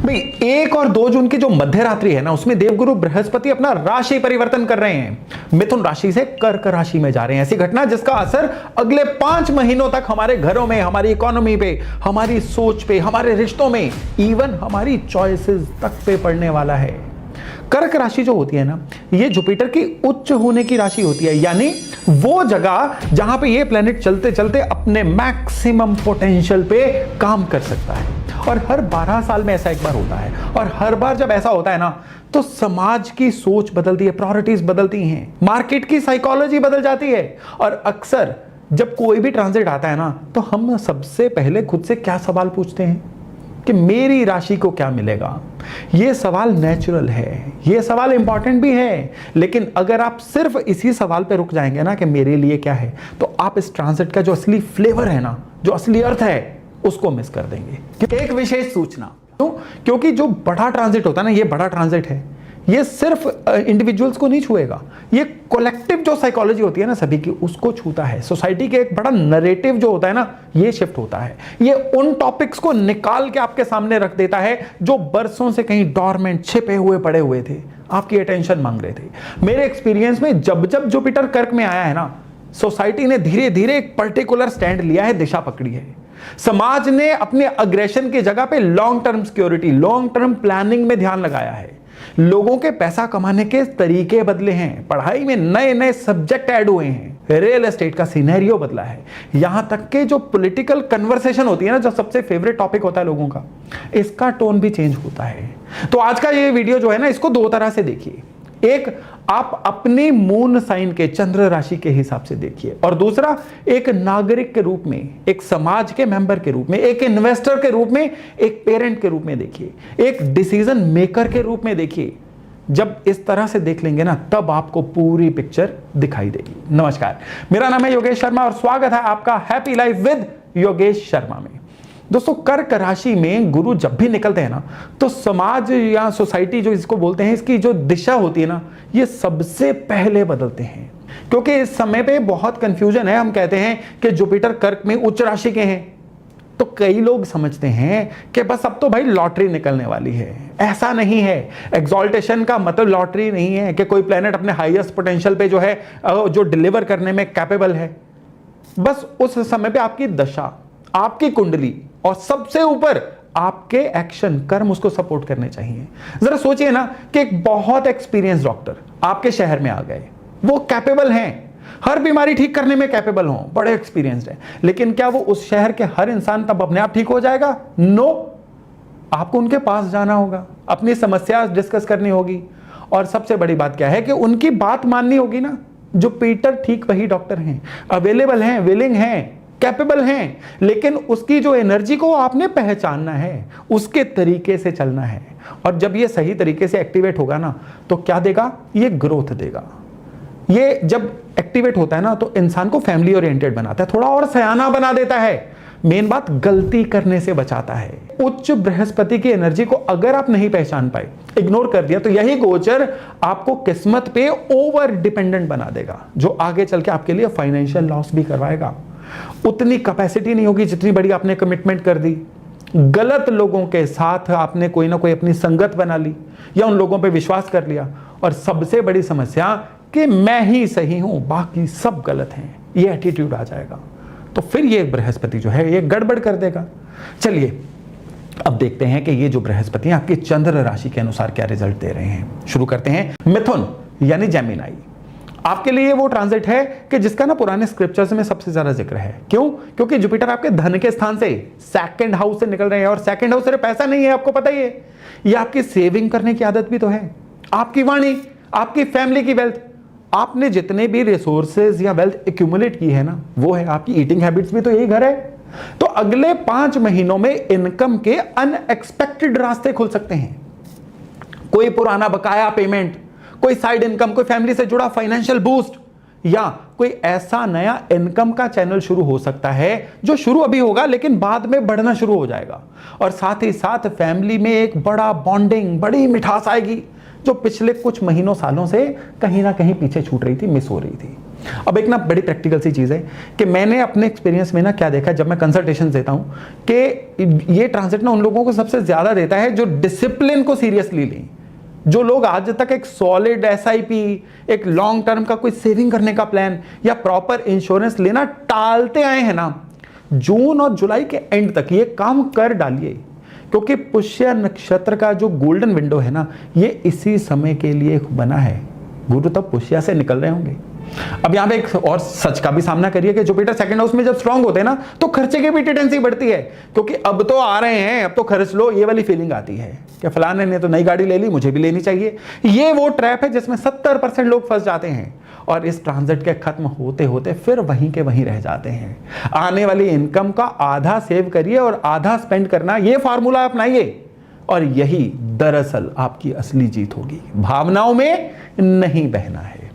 भाई 1 और 2 जून की जो मध्य रात्रि है ना, उसमें देवगुरु बृहस्पति अपना राशि परिवर्तन कर रहे हैं। मिथुन राशि से कर्क राशि में जा रहे हैं। ऐसी घटना जिसका असर अगले 5 महीनों तक हमारे घरों में, हमारी इकोनॉमी पे, हमारी सोच पे, हमारे रिश्तों में, इवन हमारी चॉइसेस तक पे पड़ने वाला है। कर्क राशि जो होती है ना, ये जुपिटर की उच्च होने की राशि होती है, यानी वो जगह जहां पे ये प्लेनेट चलते चलते अपने मैक्सिमम पोटेंशियल पे काम कर सकता है। और हर 12 साल में ऐसा एक बार होता है, और हर बार जब ऐसा होता है ना, तो समाज की सोच बदलती है, प्रायोरिटीज बदलती हैं, मार्केट की साइकोलॉजी बदल जाती है। और अक्सर जब कोई भी ट्रांजिट आता है ना, तो हम सबसे पहले खुद से क्या सवाल पूछते हैं कि मेरी राशि को क्या मिलेगा। यह सवाल नेचुरल है, यह सवाल इंपॉर्टेंट भी है, लेकिन अगर आप सिर्फ इसी सवाल पे रुक जाएंगे ना कि मेरे लिए क्या है, तो आप इस ट्रांजिट का जो असली फ्लेवर है ना, जो असली अर्थ है, उसको मिस कर देंगे। एक विशेष सूचना, क्योंकि जो बड़ा ट्रांजिट होता है ना, ये बड़ा ट्रांजिट है, ये सिर्फ इंडिविजुअल्स को नहीं छुएगा, ये कलेक्टिव जो साइकोलॉजी होती है ना सभी की, उसको छूता है। सोसाइटी के एक बड़ा नरेटिव जो होता है ना, ये शिफ्ट होता है। ये उन टॉपिक्स को निकाल के आपके सामने रख देता है जो बरसों से कहीं डॉर्मेंट छिपे हुए पड़े हुए थे, आपकी अटेंशन मांग रहे थे। मेरे एक्सपीरियंस में जब जब जुपिटर कर्क में आया है ना, सोसाइटी ने धीरे धीरे एक पर्टिकुलर स्टैंड लिया है, दिशा पकड़ी है। समाज ने अपने अग्रेशन की जगह पे long term security, long term planning में ध्यान लगाया है। लोगों के पैसा कमाने के तरीके बदले हैं, पढ़ाई में नए नए सब्जेक्ट ऐड हुए हैं, रियल एस्टेट का सिनेरियो बदला है। यहां तक के जो पॉलिटिकल कन्वर्सेशन होती है ना, जो सबसे फेवरेट टॉपिक होता है लोगों का, इसका टोन भी चेंज होता है। तो आज का ये वीडियो जो है ना, इसको 2 तरह से देखिए। एक, आप अपनी मून साइन के, चंद्र राशि के हिसाब से देखिए, और दूसरा एक नागरिक के रूप में, एक समाज के मेंबर के रूप में, एक इन्वेस्टर के रूप में, एक पेरेंट के रूप में देखिए, एक डिसीजन मेकर के रूप में देखिए। जब इस तरह से देख लेंगे ना, तब आपको पूरी पिक्चर दिखाई देगी। नमस्कार, मेरा नाम है योगेश शर्मा और स्वागत है आपका happy life with Yogesh Sharma में। दोस्तों, कर्क राशि में गुरु जब भी निकलते हैं ना, तो समाज या सोसाइटी जो इसको बोलते हैं, इसकी जो दिशा होती है ना, ये सबसे पहले बदलते हैं। क्योंकि इस समय पे बहुत कंफ्यूजन है। हम कहते हैं कि जुपिटर कर्क में उच्च राशि के हैं, तो कई लोग समझते हैं कि बस अब तो भाई लॉटरी निकलने वाली है। ऐसा नहीं है। एक्सॉल्टेशन का मतलब लॉटरी नहीं है कि कोई प्लेनेट अपने हाईएस्ट पोटेंशियल पे जो है, जो डिलीवर करने में कैपेबल है। बस उस समय पे आपकी दशा, आपकी कुंडली और सबसे ऊपर आपके एक्शन, कर्म उसको सपोर्ट करने चाहिए। जरा सोचिए ना कि एक बहुत एक्सपीरियंस डॉक्टर आपके शहर में आ गए, वो कैपेबल हैं, हर बीमारी ठीक करने में कैपेबल हों, बड़े एक्सपीरियंस्ड हैं, लेकिन क्या वो उस शहर के हर इंसान तब अपने आप ठीक हो जाएगा? नो, आपको उनके पास जाना होगा, अपनी समस्या डिस्कस करनी होगी, और सबसे बड़ी बात क्या है कि उनकी बात माननी होगी ना। जो पीटर ठीक वही डॉक्टर हैं, अवेलेबल हैं, विलिंग हैं, कैपेबल हैं, लेकिन उसकी जो एनर्जी को आपने पहचानना है, उसके तरीके से चलना है। और जब ये सही तरीके से एक्टिवेट होगा ना, तो क्या देगा? ये ग्रोथ देगा। ये जब एक्टिवेट होता है ना, तो इंसान को फैमिली ओरिएंटेड बनाता है, थोड़ा और सयाना बना देता है। मेन बात, गलती करने से बचाता है। उच्च बृहस्पति की एनर्जी को अगर आप नहीं पहचान पाए, इग्नोर कर दिया, तो यही गोचर आपको किस्मत पे ओवर डिपेंडेंट बना देगा, जो आगे चल के आपके लिए फाइनेंशियल लॉस भी करवाएगा। उतनी कैपेसिटी नहीं होगी जितनी बड़ी आपने कमिटमेंट कर दी। गलत लोगों के साथ आपने कोई ना कोई अपनी संगत बना ली, या उन लोगों पे विश्वास कर लिया, और सबसे बड़ी समस्या कि मैं ही सही हूं, बाकी सब गलत हैं, ये एटीट्यूड आ जाएगा। तो फिर ये बृहस्पति जो है, ये गड़बड़ कर देगा। चलिए अब देखते हैं कि ये जो बृहस्पति आपकी चंद्र राशि के अनुसार क्या रिजल्ट दे रहे हैं। शुरू करते हैं मिथुन यानी जेमिनाई। आपके लिए वो ट्रांजिट है कि जिसका ना पुराने स्क्रिप्चर्स में सबसे ज्यादा जिक्र है। क्यों? क्योंकि जुपिटर आपके धन के स्थान से सेकंड हाउस से निकल रहे हैं, और सेकंड हाउस सिर्फ पैसा नहीं है, आपको पता ही है, ये आपकी सेविंग करने की आदत भी तो है, आपकी वाणी, आपकी फैमिली की वेल्थ, आपने जितने भी रिसोर्सेज या वेल्थ एक्यूमुलेट की है ना, वो है आपकी ईटिंग हैबिट्स भी तो यही घर है। तो अगले 5 महीनों में इनकम के अनएक्सपेक्टेड रास्ते खुल सकते हैं। कोई पुराना बकाया पेमेंट, कोई साइड इनकम, कोई फैमिली से जुड़ा फाइनेंशियल बूस्ट, या कोई ऐसा नया इनकम का चैनल शुरू हो सकता है जो शुरू अभी होगा लेकिन बाद में बढ़ना शुरू हो जाएगा। और साथ ही साथ फैमिली में एक बड़ा बॉन्डिंग, बड़ी मिठास आएगी, जो पिछले कुछ महीनों सालों से कहीं ना कहीं पीछे छूट रही थी, मिस हो रही थी। अब एक ना बड़ी प्रैक्टिकल सी चीज़ है कि मैंने अपने एक्सपीरियंस में ना क्या देखा जब मैं कंसल्टेशन देता हूं कि ये ट्रांजिट ना उन लोगों को सबसे ज़्यादा देता है जो डिसिप्लिन को सीरियसली लें, जो लोग आज तक एक सॉलिड एसआईपी, एक लॉन्ग टर्म का कोई सेविंग करने का प्लान या प्रॉपर इंश्योरेंस लेना टालते आए हैं ना, जून और जुलाई के एंड तक ये काम कर डालिए, क्योंकि पुष्य नक्षत्र का जो गोल्डन विंडो है ना, ये इसी समय के लिए बना है। गुरु तब पुष्य से निकल रहे होंगे। अब यहां पे एक और सच का भी सामना करिए कि जुपिटर सेकंड हाउस में जब स्ट्रांग होते हैं ना, तो खर्चे की भी टेंडेंसी बढ़ती है, क्योंकि अब तो आ रहे हैं, अब तो खर्च लो, ये वाली फीलिंग आती है कि फलाने ने तो नई गाड़ी ले ली, मुझे भी लेनी चाहिए। ये वो ट्रैप है जिसमें 70% लोग फंस जाते हैं और इस ट्रांजिट के खत्म होते होते फिर वहीं के वहीं रह जाते हैं। आने वाली इनकम का आधा सेव करिए और आधा स्पेंड करना, ये फार्मूला अपनाइए और यही दरअसल आपकी असली जीत होगी। भावनाओं में नहीं बहना है।